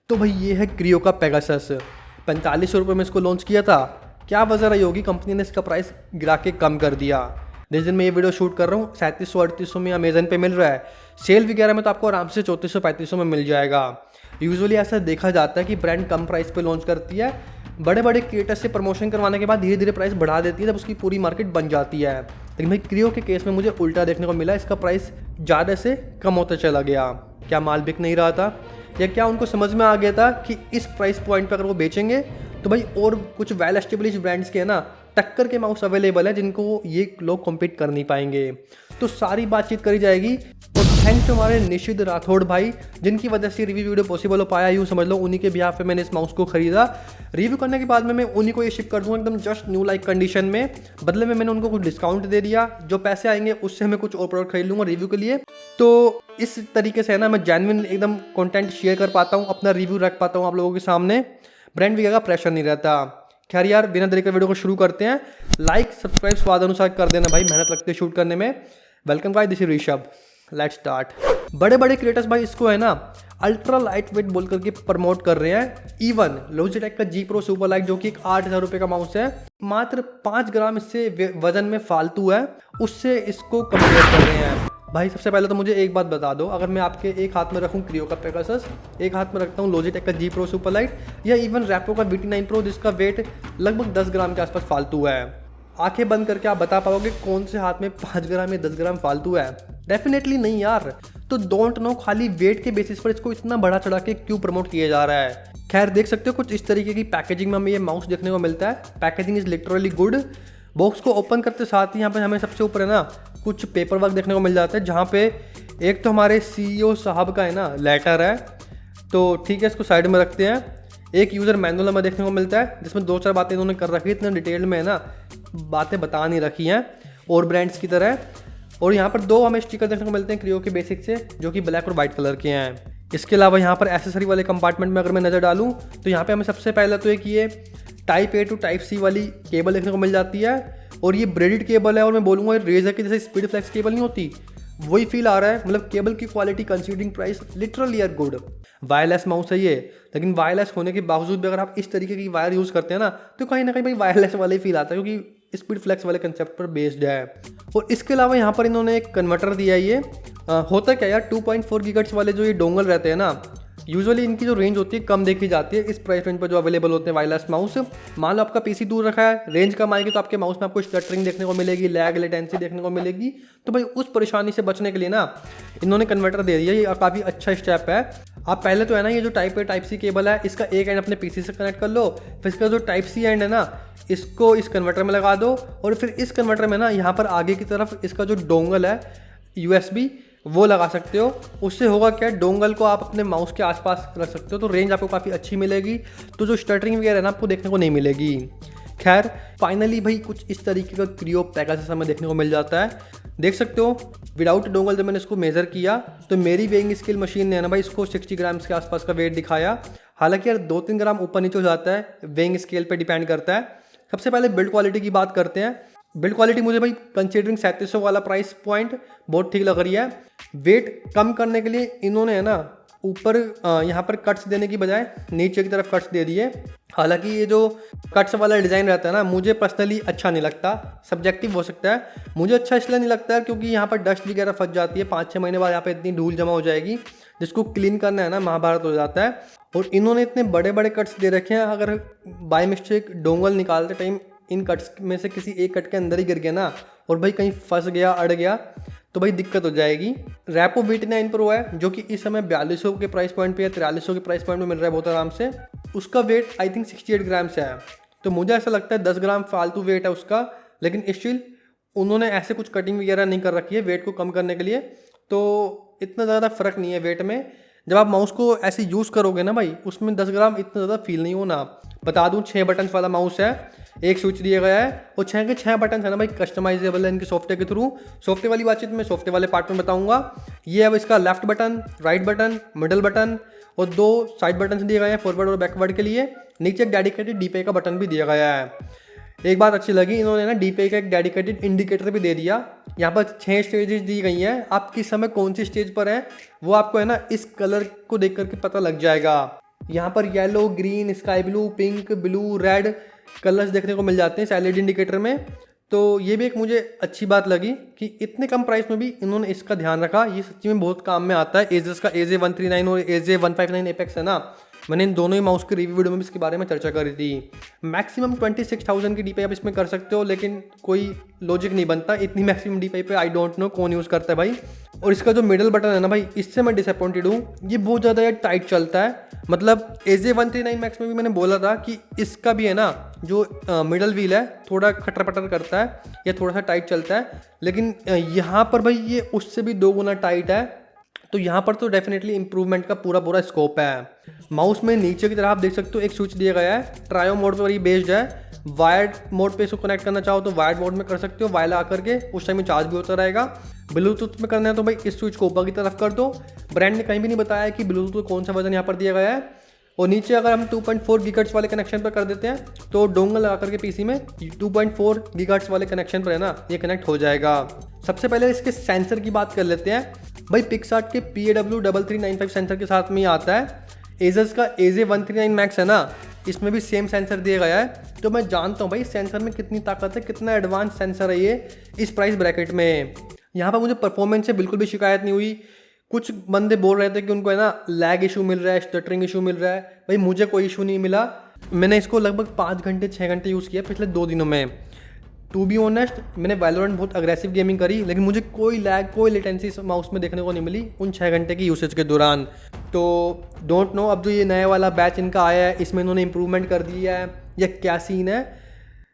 तो भाई ये है क्रियो का पेगासस। 4500 रुपये में इसको लॉन्च किया था। क्या वजह रही होगी, कंपनी ने इसका प्राइस गिरा के कम कर दिया। जिस दिन मैं ये वीडियो शूट कर रहा हूँ 3700-3800 में अमेजन पे मिल रहा है। सेल वगैरह में तो आपको आराम से 3400-3500 में मिल जाएगा। यूजुअली ऐसा देखा जाता है कि ब्रांड कम प्राइस पे लॉन्च करती है, बड़े बड़े क्रिएटर्स से प्रमोशन करवाने के बाद धीरे धीरे प्राइस बढ़ा देती है जब उसकी पूरी मार्केट बन जाती है। लेकिन भाई क्रियो के केस में मुझे उल्टा देखने को मिला, इसका प्राइस ज़्यादा से कम होता चला गया। क्या माल बिक नहीं रहा था, या क्या उनको समझ में आ गया था कि इस प्राइस पॉइंट पर अगर वो बेचेंगे तो भाई और कुछ वेल एस्टेब्लिश ब्रांड्स के ना टक्कर के माउस अवेलेबल है जिनको ये लोग कॉम्पीट कर नहीं पाएंगे। तो सारी बातचीत करी जाएगी। और थैंक्स टू हमारे निशित राठौड़ भाई, जिनकी वजह से रिव्यू वीडियो पॉसिबल हो पाया। यूँ समझ लो उन्हीं के बिहाफ पे मैंने इस माउस को खरीदा। रिव्यू करने के बाद में मैं उन्हीं को ये शिप कर दूंगा एकदम जस्ट न्यू लाइक कंडीशन में। बदले में मैंने उनको कुछ डिस्काउंट दे दिया, जो पैसे आएंगे उससे मैं कुछ और प्रोडक्ट खरीद लूँगा रिव्यू के लिए। तो इस तरीके से है ना मैं जेन्युइन एकदम कंटेंट शेयर कर पाता हूँ, अपना रिव्यू रख पाता हूँ आप लोगों के सामने। ब्रांड वगैरह का प्रेशर नहीं रहता। खैर यार, बिना देरी के वीडियो को शुरू करते हैं। लाइक सब्सक्राइब स्वाद अनुसार कर देना भाई, मेहनत लगती है शूट करने में। Welcome guys, this is Rishabh. Let's start. बड़े बड़े क्रिएटर्स भाई इसको है ना अल्ट्रा लाइट वेट बोल करके प्रमोट कर रहे हैं। इवन लॉजिटेक का जी प्रो सुपर लाइट, जो कि एक 8000 रुपये का माउस है, मात्र 5 ग्राम इससे वजन में फालतू है, उससे इसको कंपेयर कर रहे हैं। भाई सबसे पहले तो मुझे एक बात बता दो, अगर मैं आपके एक हाथ में रखूं क्रियो का पेगासस, एक हाथ में रखता हूं लॉजिटेक का जी प्रो सुपर लाइट, या इवन रैपो का VT9 प्रो जिसका वेट लगभग 10 ग्राम के आसपास फालतू है, आंखें बंद करके आप बता पाओगे कौन से हाथ में 5 ग्राम या 10 ग्राम फालतू है? डेफिनेटली नहीं यार। तो डोंट नो खाली वेट के बेसिस पर इसको इतना बड़ा चढ़ा के क्यों प्रमोट किया जा रहा है। खैर देख सकते हो कुछ इस तरीके की पैकेजिंग में हमें ये माउस देखने को मिलता है। Packaging is literally good. Box को ओपन करते साथ ही यहाँ पे हमें सबसे ऊपर है ना कुछ पेपर वर्क देखने को मिल जाता है, जहाँ पे एक तो हमारे CEO साहब का है ना लेटर है। तो ठीक है, इसको साइड में रखते हैं। एक यूज़र मैनुअल हमें देखने को मिलता है जिसमें 2-4 बातें इन्होंने कर रखी है, इतना डिटेल में है ना बातें बता नहीं रखी हैं और ब्रांड्स की तरह। और यहाँ पर 2 हमें स्टिकर देखने को मिलते हैं क्रियो के बेसिक से, जो कि ब्लैक और वाइट कलर के हैं। इसके अलावा यहाँ पर एसेसरी वाले कंपार्टमेंट में अगर मैं नज़र डालूँ तो यहाँ पे हमें सबसे पहले तो एक ये type A to type C वाली केबल देखने को मिल जाती है। और ये ब्रेडेड केबल है, और मैं बोलूँगा रेजर की जैसे स्पीड फ्लेक्स केबल नहीं होती, वही फील आ रहा है। मतलब केबल की quality considering price literally are good. Wireless mouse है ये, लेकिन वायरलेस होने के बावजूद भी अगर आप इस तरीके की वायर यूज़ करते हैं ना तो कहीं ना कहीं भाई वायरलेस वाले ही फील आता है, क्योंकि स्पीड फ्लेक्स वाले कंसेप्ट पर बेस्ड है। और इसके अलावा यहाँ पर इन्होंने एक कन्वर्टर दिया है। ये होता क्या यार, 2.4 गीगाहर्ट्ज़ वाले जो ये डोंगल रहते हैं ना, यूजुअली इनकी जो रेंज होती है कम देखी जाती है इस प्राइस रेंज पर जो अवेलेबल होते हैं वायरलेस माउस। मान लो आपका PC दूर रखा है, रेंज कम आएगी तो आपके माउस में आपको स्टटरिंग देखने को मिलेगी, लैग लेटेंसी देखने को मिलेगी। तो भाई उस परेशानी से बचने के लिए ना इन्होंने कन्वर्टर दे दिया। ये काफ़ी अच्छा स्टेप है। आप पहले तो है ना ये जो type A type C cable है, इसका एक एंड अपने PC से कनेक्ट कर लो, फिर इसका जो टाइप C एंड है ना इसको इस कन्वर्टर में लगा दो, और फिर इस कन्वर्टर में ना यहाँ पर आगे की तरफ इसका जो डोंगल है USB वो लगा सकते हो। उससे होगा क्या, डोंगल को आप अपने माउस के आसपास रख सकते हो, तो रेंज आपको काफ़ी अच्छी मिलेगी। तो जो स्टटरिंग वगैरह है ना आपको देखने को नहीं मिलेगी। खैर फाइनली भाई कुछ इस तरीके का क्रियो पेगासस हमें देखने को मिल जाता है। देख सकते हो विदाउट डोंगल जब मैंने इसको मेज़र किया तो मेरी वेइंग स्केल मशीन ने ना भाई इसको 60 ग्राम्स के आसपास का वेट दिखाया। हालांकि यार 2-3 ग्राम ऊपर नीचे हो जाता है, वेइंग स्केल पे डिपेंड करता है। सबसे पहले बिल्ड क्वालिटी की बात करते हैं। बिल्ड क्वालिटी मुझे भाई कंसिडरिंग 3700 वाला प्राइस पॉइंट बहुत ठीक लग रही है। वेट कम करने के लिए इन्होंने है ना ऊपर यहाँ पर कट्स देने की बजाय नीचे की तरफ कट्स दे दिए। हालांकि ये जो कट्स वाला डिज़ाइन रहता है ना मुझे पर्सनली अच्छा नहीं लगता, सब्जेक्टिव हो सकता है। मुझे अच्छा इसलिए नहीं लगता है क्योंकि यहाँ पर डस्ट वगैरह फंस जाती है, 5-6 महीने बाद यहाँ पे इतनी धूल जमा हो जाएगी, जिसको क्लीन करना है ना महाभारत हो जाता है। और इन्होंने इतने बड़े बड़े कट्स दे रखे हैं, अगर बाय मिस्टेक डोंगल निकालते टाइम इन कट्स में से किसी एक कट के अंदर ही गिर गया ना और भाई कहीं फंस गया अड़ गया तो भाई दिक्कत हो जाएगी। रैपो VT9 प्रो है, जो कि इस समय 4200 के प्राइस पॉइंट पे या 4300 के प्राइस पॉइंट में मिल रहा है बहुत आराम से। उसका वेट आई थिंक 68 ग्राम से है, तो मुझे ऐसा लगता है 10 ग्राम फालतू वेट है उसका। लेकिन स्टिल उन्होंने ऐसे कुछ कटिंग वगैरह नहीं कर रखी है वेट को कम करने के लिए, तो इतना ज़्यादा फर्क नहीं है वेट में। जब आप माउस को ऐसे यूज़ करोगे ना भाई उसमें 10 ग्राम इतना ज़्यादा फील नहीं होना। बता दूं 6 बटन्स वाला माउस है, एक स्विच दिया गया है और 6 के 6 बटन है ना भाई कस्टमाइजेबल है इनके सॉफ्टवेयर के थ्रू। सॉफ्टवेयर वाली बातचीत मैं सॉफ्टवेयर वाले पार्ट में बताऊंगा। ये अब इसका left button, right button, middle button और 2 साइड बटन दिए गए हैं फॉरवर्ड और बैकवर्ड के लिए। नीचे एक डेडिकेटेड DPI का बटन भी दिया गया है। एक बात अच्छी लगी, इन्होंने ना DPI का एक डेडिकेटेड इंडिकेटर भी दे दिया। यहाँ पर 6 स्टेजेस दी गई हैं, आप किस समय कौन सी स्टेज पर हैं वो आपको है ना इस कलर को देख करके पता लग जाएगा। यहाँ पर yellow, green, sky blue, pink, blue, red colours देखने को मिल जाते हैं इस एलईडी इंडिकेटर में। तो ये भी एक मुझे अच्छी बात लगी कि इतने कम प्राइस में भी इन्होंने इसका ध्यान रखा। ये सच्ची में बहुत काम में आता है। एजस का AJ139 और AJ159 एपेक्स है ना, मैंने इन दोनों ही माउस के रिव्यू वीडियो में भी इसके बारे में चर्चा करी थी। मैक्सिमम 26,000 की DPI आप इसमें कर सकते हो, लेकिन कोई लॉजिक नहीं बनता इतनी मैक्सिमम DPI पे। आई डोंट नो कौन यूज़ करता है भाई। और इसका जो मिडल बटन है ना भाई, इससे मैं डिसअपॉइंटेड हूँ। ये बहुत ज़्यादा यार टाइट चलता है। मतलब AJ139 मैक्स में भी मैंने बोला था कि इसका भी है ना जो मिडल व्हील है थोड़ा खटर पटर करता है या थोड़ा सा टाइट चलता है, लेकिन यहाँ पर भाई ये उससे भी 2 गुना टाइट है। तो यहाँ पर तो डेफिनेटली इंप्रूवमेंट का पूरा पूरा स्कोप है। माउस में नीचे की तरफ आप देख सकते हो एक स्विच दिया गया है, ट्रायो मोड पर ये बेस्ड है। वायर्ड मोड पे इसको कनेक्ट करना चाहो तो वायर्ड मोड में कर सकते हो, वायर आकर के उस टाइम में चार्ज भी होता रहेगा। ब्लूटूथ में करना है तो भाई इस स्विच को ऊपर की तरफ कर दो। ब्रांड ने कहीं भी नहीं बताया कि ब्लूटूथ कौन सा वर्जन यहाँ पर दिया गया है। और नीचे अगर हम 2.4 गीगाहर्ट्ज़ वाले कनेक्शन पर कर देते हैं तो डोंगल लगा करके पीसी में 2.4 गीगाहर्ट्ज़ वाले कनेक्शन पर है ना ये कनेक्ट हो जाएगा। सबसे पहले इसके सेंसर की बात कर लेते हैं भाई। पिक्सार्ट के PAW3395 सेंसर के साथ में ही आता है। एजस का AJ139 मैक्स है ना, इसमें भी सेम सेंसर दिया गया है। तो मैं जानता हूँ भाई सेंसर में कितनी ताकत है, कितना एडवांस सेंसर है ये इस प्राइस ब्रैकेट में। यहाँ पर मुझे परफॉर्मेंस से बिल्कुल भी शिकायत नहीं हुई। कुछ बंदे बोल रहे थे कि उनको है ना लैग इशू मिल रहा है, स्टटरिंग इशू मिल रहा है। भाई मुझे कोई इशू नहीं मिला। मैंने इसको लगभग 5 घंटे 6 घंटे यूज़ किया पिछले 2 दिनों में। टू बी ऑनेस्ट मैंने वैलोरेंट बहुत अग्रेसिव गेमिंग करी, लेकिन मुझे कोई लैग कोई लेटेंसी इस माउस में देखने को नहीं मिली उन 6 घंटे की यूसेज के दौरान। तो डोंट नो अब जो ये नया वाला बैच इनका आया है इसमें इन्होंने इंप्रूवमेंट कर दिया है या क्या सीन है।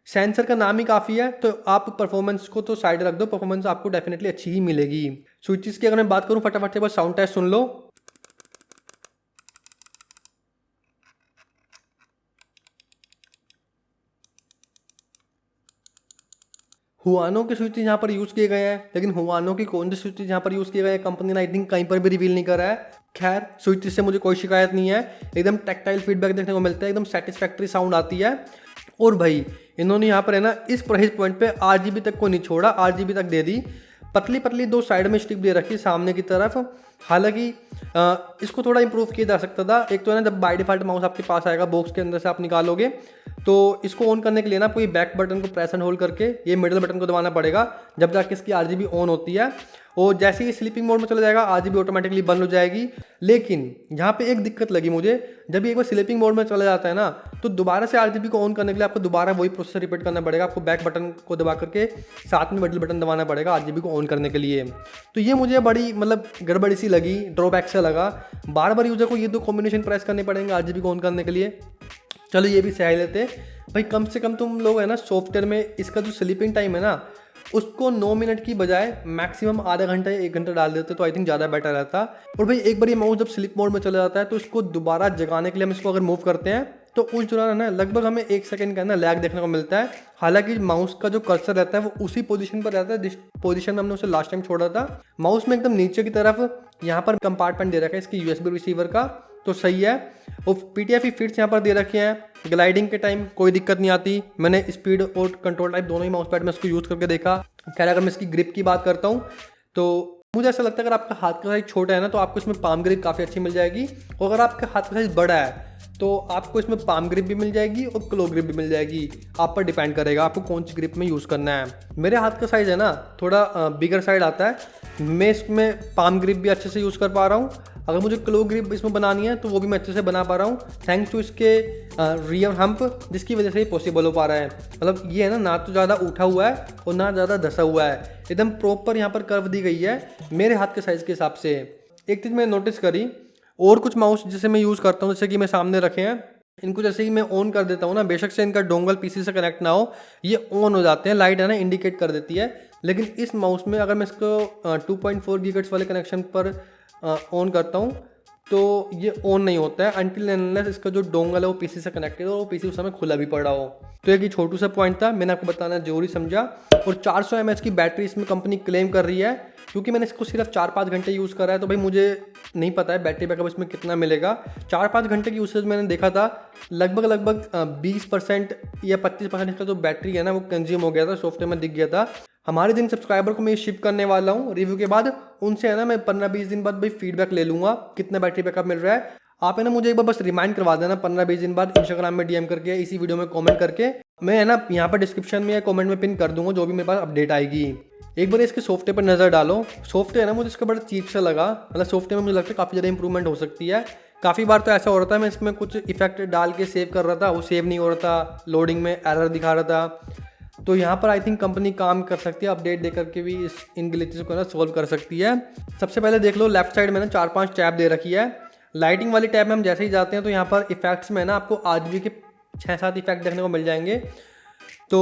सेंसर का नाम ही काफ़ी है, तो आप परफॉर्मेंस को तो साइड रख दो, परफॉर्मेंस आपको डेफिनेटली अच्छी ही मिलेगी। स्विचेस की अगर मैं बात करूँ फटाफट से बस साउंड टेस्ट सुन लो। हुआनो के स्विचेस यहाँ पर यूज़ किए गए हैं, लेकिन हुआनो की कौन से स्विचेस यहाँ पर यूज़ किए गए हैं कंपनी ने आई थिंक कहीं पर भी रिवील नहीं करा है। खैर स्विचेस से मुझे कोई शिकायत नहीं है, एकदम टैक्टाइल फीडबैक देखने को मिलता है, एकदम सेटिस्फैक्ट्री साउंड आती है। और भाई इन्होंने यहाँ पर है ना इस प्राइस पॉइंट पे RGB तक को नहीं छोड़ा, RGB तक दे दी। पतली पतली 2 साइड में स्ट्रिप दे रखी सामने की तरफ। हालांकि इसको थोड़ा इंप्रूव किया जा सकता था। एक तो है ना जब बाय डिफॉल्ट माउस आपके पास आएगा बॉक्स के अंदर से आप निकालोगे तो इसको ऑन करने के लिए ना आपको ये बैक बटन को प्रेस एंड होल्ड करके ये मिडल बटन को दबाना पड़ेगा जब जाके इसकी RGB ऑन होती है। और जैसे ही स्लीपिंग मोड में चला जाएगा RGB ऑटोमेटिकली बंद हो जाएगी। लेकिन यहाँ पे एक दिक्कत लगी मुझे, जब एक बार स्लीपिंग मोड में चला जाता है ना तो दोबारा से RGB को ऑन करने के लिए आपको दोबारा वही प्रोसेस रिपीट करना पड़ेगा। आपको बैक बटन को दबा करके साथ में मिडल बटन दबाना पड़ेगा RGB को ऑन करने के लिए। तो ये मुझे बड़ी मतलब गड़बड़ी सी लगी, ड्रॉबैक से लगा। बार बार यूजर को ये 2 कॉम्बिनेशन प्रेस करने पड़ेंगे RGB को ऑन करने के लिए। चलो ये भी सह लेते भाई, कम से कम तुम लोग है ना सॉफ्टवेयर में इसका जो स्लीपिंग टाइम है ना उसको 9 मिनट की बजाय मैक्सिमम आधा घंटा या 1 घंटा डाल देते तो आई थिंक ज़्यादा बेटर रहता। और भाई एक बार ये माउस जब स्लीप मोड में चला जाता है तो इसको दोबारा जगाने के लिए हम इसको अगर मूव करते हैं तो उस दौरान है ना लगभग हमें 1 सेकंड का ना लैग देखने को मिलता है। हालांकि माउस का जो कर्सर रहता है वो उसी पोजीशन पर रहता है जिस पोजीशन में हमने उसे लास्ट टाइम छोड़ा था। माउस में एकदम नीचे की तरफ यहाँ पर कंपार्टमेंट दे रखा है इसकी USB रिसीवर का, तो सही है। और PTFE फिट्स यहाँ पर दे रखे हैं। ग्लाइडिंग के टाइम कोई दिक्कत नहीं आती। मैंने स्पीड और कंट्रोल टाइप दोनों ही माउस पैड में इसको यूज़ करके देखा। खैर अगर मैं इसकी ग्रिप की बात करता हूँ तो मुझे ऐसा लगता है अगर आपका हाथ का साइज छोटा है ना तो आपको इसमें पाम ग्रिप काफ़ी अच्छी मिल जाएगी। और अगर आपका हाथ का साइज बड़ा है तो आपको इसमें पाम ग्रिप भी मिल जाएगी और क्लो ग्रिप भी मिल जाएगी। आप पर डिपेंड करेगा आपको कौन सी ग्रिप में यूज़ करना है। मेरे हाथ का साइज़ है ना थोड़ा बिगर साइड आता है, मैं इसमें पाम ग्रिप भी अच्छे से यूज़ कर पा रहा हूँ। अगर मुझे क्लो ग्रिप इसमें बनानी है तो वो भी मैं अच्छे से बना पा रहा हूँ थैंक्स टू इसके रियर हम्प, जिसकी वजह से ये पॉसिबल हो पा रहा है। मतलब ये है ना तो ज़्यादा उठा हुआ है और ना ज़्यादा धसा हुआ है, एकदम प्रॉपर यहाँ पर कर्व दी गई है मेरे हाथ के साइज़ के हिसाब से। एक चीज़ मैं नोटिस करी, और कुछ माउस जैसे मैं यूज़ करता हूँ जैसे कि मैं सामने रखे हैं, इनको जैसे ही मैं ऑन कर देता हूँ ना, बेशक से इनका डोंगल पीसी से कनेक्ट ना हो ये ऑन हो जाते हैं, लाइट है ना इंडिकेट कर देती है। लेकिन इस माउस में अगर मैं इसको 2.4 गीगाहर्ट्ज़ वाले कनेक्शन पर ऑन करता हूँ तो ये ऑन नहीं होता है अनटिल अनलेस इसका जो डोंगल है वो पीसी से कनेक्टेड हो और पीसी उस समय खुला भी पड़ा हो। तो एक ये छोटू सा पॉइंट था, मैंने आपको बताना जरूरी समझा। और 400 mAh की बैटरी इसमें कंपनी क्लेम कर रही है, क्योंकि मैंने इसको सिर्फ 4-5 घंटे यूज़ करा है तो भाई मुझे नहीं पता है बैटरी बैकअप इसमें कितना मिलेगा। 4-5 घंटे की यूसेज मैंने देखा था, लगभग 20% या 25% इसका जो बैटरी है ना वो कंज्यूम हो गया था, सॉफ्टवेयर में दिख गया था। हमारे जिन सब्सक्राइबर को मैं शिप करने वाला हूँ रिव्यू के बाद, उनसे है ना मैं 15-20 दिन बाद भाई फीडबैक ले लूँगा कितना बैटरी बैकअप मिल रहा है। आप है ना मुझे एक बार बस रिमाइंड करवा देना 15-20 दिन बाद इंस्टाग्राम में डीएम करके, इसी वीडियो में कमेंट करके। मैं है ना यहाँ पर डिस्क्रिप्शन में या कमेंट में पिन कर दूंगा जो भी मेरे पास अपडेट आएगी। एक बार इसके सॉफ्टवेयर पर नज़र डालो। सॉफ्टवेयर है ना मुझे इसका बड़ा चीप सा लगा, मतलब सॉफ्टवेयर में मुझे लगता है काफ़ी ज़्यादा इंप्रूवमेंट हो सकती है। काफ़ी बार तो ऐसा हो रहा था मैं इसमें कुछ इफेक्ट डाल के सेव कर रहा था, वो सेव नहीं हो रहा था, लोडिंग में एरर दिखा रहा था। तो यहाँ पर आई थिंक कंपनी काम कर सकती है, अपडेट दे करके भी इन ग्लिचेस को ना सोल्व कर सकती है। सबसे पहले देख लो लेफ्ट साइड में ना 4-5 टैब दे रखी है। लाइटिंग वाली टैब में हम जैसे ही जाते हैं तो यहाँ पर इफेक्ट्स में ना आपको RGB के 6-7 इफेक्ट देखने को मिल जाएंगे। तो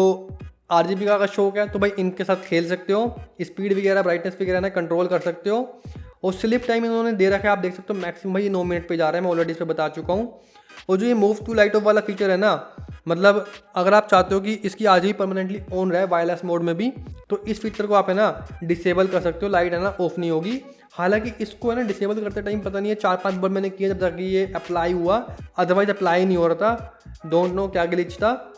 RGB का अगर शौक है तो भाई इनके साथ खेल सकते हो, स्पीड वगैरह ब्राइटनेस वगैरह ना कंट्रोल कर सकते हो। और स्लिप टाइम इन्होंने दे रखा है, आप देख सकते हो मैक्सिमम भाई 9 मिनट पे जा रहा है, मैं ऑलरेडी इस पर बता चुका हूँ। और जो ये मूव टू लाइट ऑफ वाला फीचर है ना, मतलब अगर आप चाहते हो कि इसकी RGB परमानेंटली ऑन रहे वायरलेस मोड में भी, तो इस फीचर को आप है ना डिसेबल कर सकते हो, लाइट है ना ऑफ नहीं होगी। हालांकि इसको है ना डिसेबल करते टाइम पता नहीं है 4-5 बार मैंने किया जब तक ये अप्लाई हुआ, अदरवाइज अप्लाई नहीं हो रहा था। डोंट नो क्या ग्लिच था।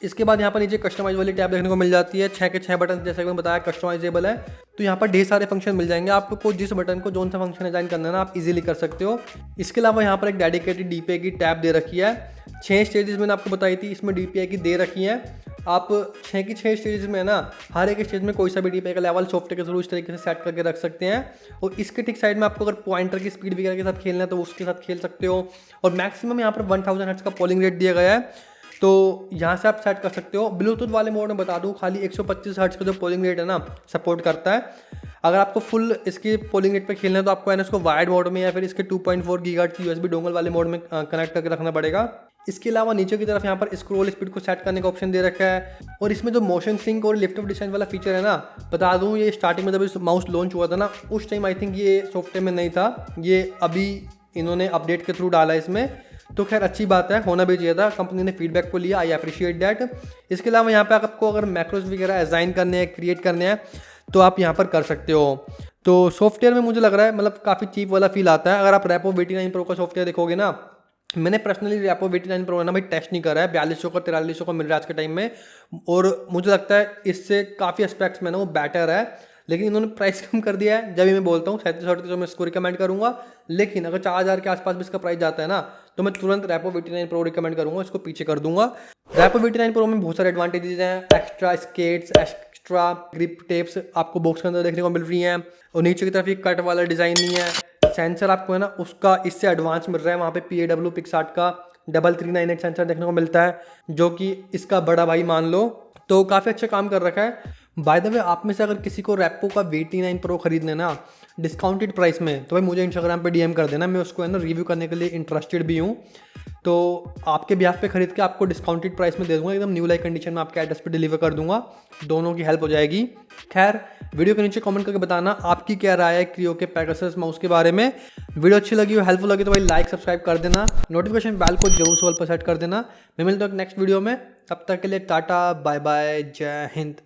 इसके बाद यहाँ पर नीचे कस्टमाइज वाली टैब देखने को मिल जाती है। 6 के 6 बटन जैसे कि मैंने बताया कस्टमाइजेबल है। तो यहाँ पर ढेर सारे फंक्शन मिल जाएंगे आपको, जिस बटन को जो सा फंक्शन डिजाइन करना है ना आप इजीली कर सकते हो। इसके अलावा यहाँ पर एक डेडिकेटेड DPI की टैब दे रखी है। 6 स्टेजेस मैंने आपको बताई थी, इसमें DPI की दे रखी है। आप 6 की 6 स्टेजेस में ना हर एक स्टेज में कोई सा भी DPI का लेवल सॉफ्टवेयर के थ्रू इस तरीके से सेट करके रख सकते हैं। और इसके ठीक साइड में आपको अगर पॉइंटर की स्पीड वगैरह के साथ खेलना है तो उसके साथ खेल सकते हो। और मैक्सिमम यहाँ पर 1000 हर्ट्ज का पोलिंग रेट दिया गया है, तो यहाँ से आप सेट कर सकते हो। ब्लूटूथ वाले मोड में बता दूँ खाली 125 हर्ट्ज का जो पोलिंग रेट है ना सपोर्ट करता है। अगर आपको फुल इसकी पोलिंग रेट पे खेलना है तो आपको है ना इसको वायर्ड मोड में या फिर इसके 2.4 गीगाहर्ट्ज की USB डोंगल वाले मोड में कनेक्ट करके रखना पड़ेगा। इसके अलावा नीचे की तरफ यहाँ पर स्क्रॉल स्पीड को सेट करने का ऑप्शन दे रखा है। और इसमें जो मोशन सिंक और लिफ्ट ऑफ डिस्टेंस वाला फीचर है ना, बता दूँ ये स्टार्टिंग में जब इस माउस लॉन्च हुआ था ना उस टाइम आई थिंक ये सॉफ्टवेयर में नहीं था, ये अभी इन्होंने अपडेट के थ्रू डाला इसमें। तो खैर अच्छी बात है, होना भी चाहिए था, कंपनी ने फीडबैक को लिया, आई अप्रिशिएट दैट। इसके अलावा यहाँ पे आपको अगर मैक्रोस वगैरह डिज़ाइन करने हैं, क्रिएट करने हैं तो आप यहाँ पर कर सकते हो। तो सॉफ्टवेयर में मुझे लग रहा है मतलब काफ़ी चीप वाला फील आता है। अगर आप रेपो VT9 Pro का सॉफ्टवेयर देखोगे ना, मैंने पर्सनली रेपो VT9 Pro है ना भाई टेस्ट नहीं करा है, 4200 का 4300 का मिल रहा है आज के टाइम में। और मुझे लगता है इससे काफ़ी एस्पेक्ट्स में ना वो बेटर है, लेकिन इन्होंने प्राइस कम कर दिया है। जब भी मैं बोलता हूँ 37-38 मैं इसको रिकमेंड करूँगा, लेकिन अगर 4000 के आसपास भी इसका प्राइस जाता है ना तो मैं तुरंत रेपो VT9 Pro रिकमेंड करूँगा, इसको पीछे कर दूंगा। रेपो VT9 Pro में बहुत सारे एडवांटेजेस हैं, extra skates, extra grip tapes आपको बॉक्स के अंदर देखने को मिल रही हैं। और नीचे की तरफ ये कट वाला डिज़ाइन नहीं है। सेंसर आपको है ना उसका इससे एडवांस मिल रहा है, वहाँ पे PAW PixArt का 3398 सेंसर देखने को मिलता है, जो कि इसका बड़ा भाई मान लो। तो काफ़ी अच्छा काम कर रखा है। बाय द वे आप में से अगर किसी को रेपो का VT9 Pro खरीदना ना डिस्काउंटेड प्राइस में, तो भाई मुझे इंस्टाग्राम पे DM कर देना, मैं उसको है ना रिव्यू करने के लिए इंटरेस्टेड भी हूँ। तो आपके ब्याह पे खरीद के आपको डिस्काउंटेड प्राइस में दे दूंगा, एकदम न्यू लाइक कंडीशन में आपके एड्रेस पे डिलीवर कर दूंगा, दोनों की हेल्प हो जाएगी। खैर वीडियो के नीचे कमेंट करके बताना आपकी क्या राय है क्रियो के पेगासस माउस के बारे में। वीडियो अच्छी लगी हो, हेल्पफुल लगी तो भाई लाइक सब्सक्राइब कर देना, नोटिफिकेशन बेल को जरूर ऑल पर सेट कर देना। मैं मिलता हूँ नेक्स्ट वीडियो में, तब तक के लिए टाटा बाय बाय, जय हिंद।